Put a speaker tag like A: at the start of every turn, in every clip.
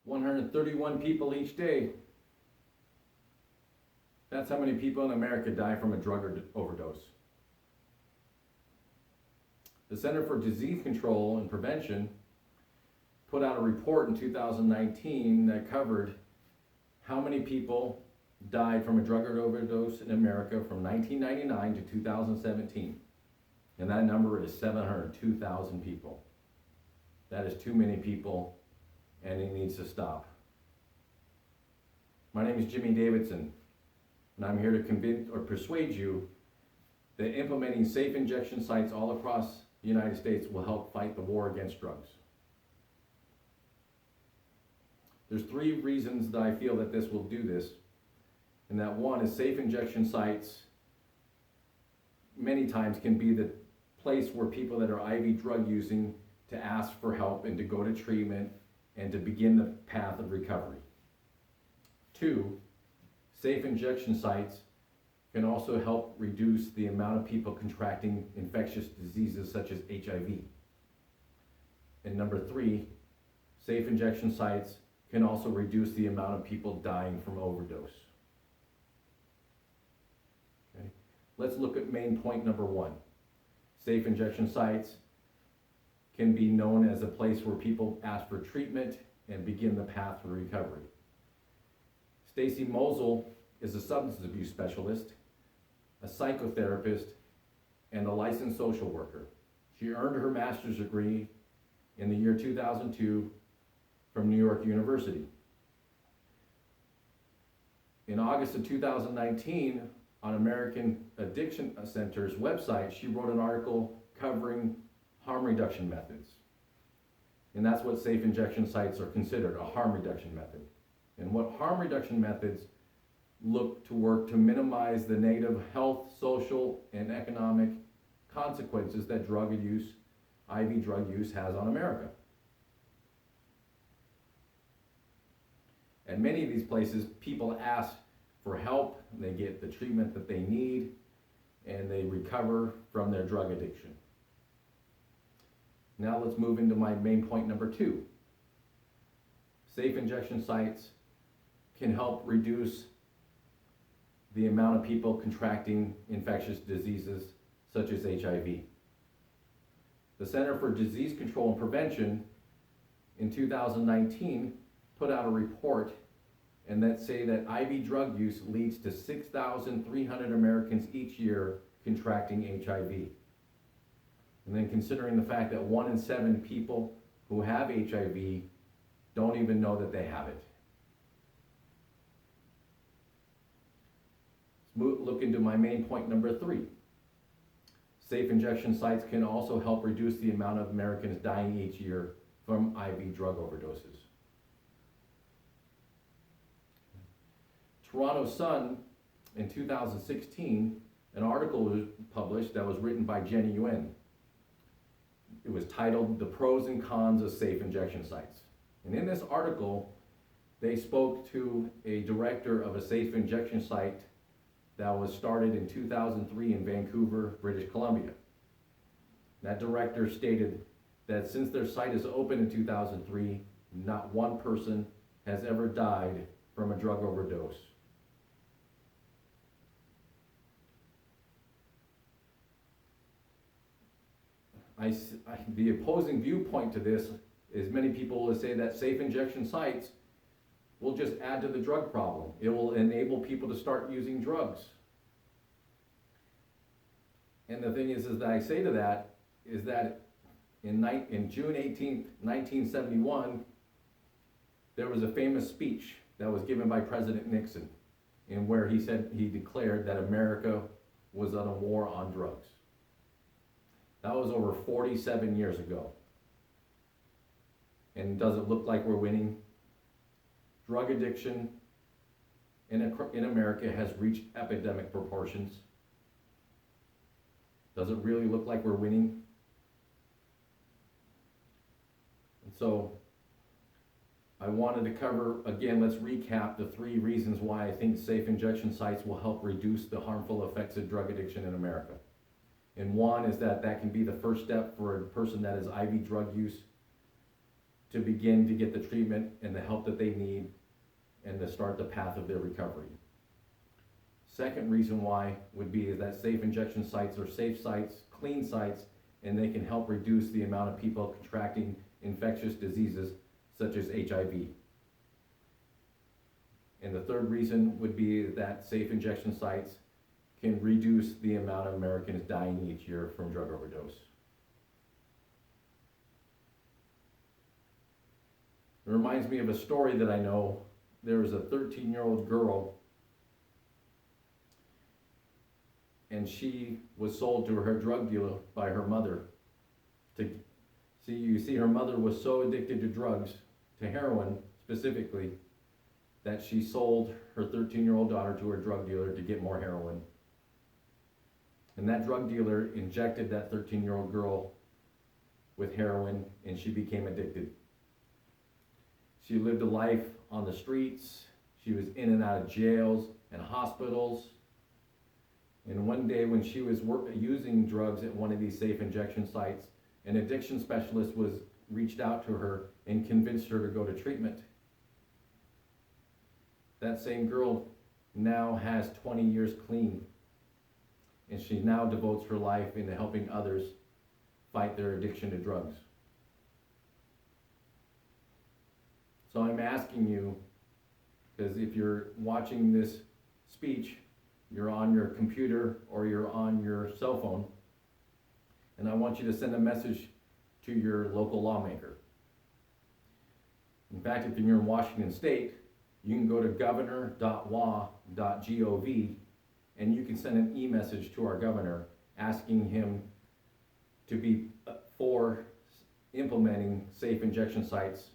A: 131 people each day. That's how many people in America die from a drug overdose. The Center for Disease Control and Prevention put out a report in 2019 that covered how many people died from a drug overdose in America from 1999 to 2017. And that number is 702,000 people. That is too many people, and it needs to stop. My name is Jimmy Davidson, and I'm here to convince or persuade you that implementing safe injection sites all across the United States will help fight the war against drugs. There's 3 reasons that I feel that this will do this, and that one is safe injection sites many times can be the place where people that are IV drug using to ask for help and to go to treatment and to begin the path of recovery. 2, safe injection sites can also help reduce the amount of people contracting infectious diseases such as HIV. And number 3, safe injection sites can also reduce the amount of people dying from overdose. Okay. Let's look at main point number 1. Safe injection sites can be known as a place where people ask for treatment and begin the path for recovery. Stacy Mosel is a substance abuse specialist, a psychotherapist, and a licensed social worker. She earned her master's degree in the year 2002 from New York University. In August of 2019, on American Addiction Center's website, she wrote an article covering harm reduction methods. And that's what safe injection sites are considered, a harm reduction method. And what harm reduction methods look to work to minimize the negative health, social, and economic consequences that drug use, IV drug use has on America. At many of these places, people ask for help, they get the treatment that they need, and they recover from their drug addiction. Now let's move into my main point number 2. Safe injection sites can help reduce the amount of people contracting infectious diseases such as HIV. The Center for Disease Control and Prevention in 2019 put out a report and that say that IV drug use leads to 6,300 Americans each year contracting HIV. And then considering the fact that 1 in 7 people who have HIV don't even know that they have it. Let's look into my main point number 3. Safe injection sites can also help reduce the amount of Americans dying each year from IV drug overdoses. Toronto Sun in 2016, an article was published that was written by Jenny Yuen. It was titled "The Pros and Cons of Safe Injection Sites." And in this article, they spoke to a director of a safe injection site that was started in 2003 in Vancouver, British Columbia. That director stated that since their site is open in 2003, not one person has ever died from a drug overdose. The opposing viewpoint to this is many people will say that safe injection sites will just add to the drug problem. It will enable people to start using drugs. And the thing is that I say to that is that in June 18th, 1971, there was a famous speech that was given by President Nixon in where he declared that America was on a war on drugs. That was over 47 years ago. And does it look like we're winning? Drug addiction in America has reached epidemic proportions. Does it really look like we're winning? And so I wanted to cover, again, let's recap the 3 reasons why I think safe injection sites will help reduce the harmful effects of drug addiction in America. And one is that can be the first step for a person that is IV drug use to begin to get the treatment and the help that they need and to start the path of their recovery. Second reason why would be is that safe injection sites are safe sites, clean sites, and they can help reduce the amount of people contracting infectious diseases such as HIV. And the third reason would be that safe injection sites can reduce the amount of Americans dying each year from drug overdose. It reminds me of a story that I know. There was a 13-year-old girl, and she was sold to her drug dealer by her mother. Her mother was so addicted to drugs, to heroin specifically, that she sold her 13-year-old daughter to her drug dealer to get more heroin. And that drug dealer injected that 13-year-old girl with heroin, and she became addicted. She lived a life on the streets. She was in and out of jails and hospitals. And one day when she was using drugs at one of these safe injection sites, an addiction specialist reached out to her and convinced her to go to treatment. That same girl now has 20 years clean, and she now devotes her life into helping others fight their addiction to drugs. So I'm asking you, because if you're watching this speech, you're on your computer or you're on your cell phone, and I want you to send a message to your local lawmaker. In fact, if you're in Washington State, you can go to governor.wa.gov and you can send an e-message to our governor asking him to be for implementing safe injection sites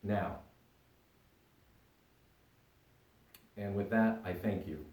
A: now. And with that, I thank you.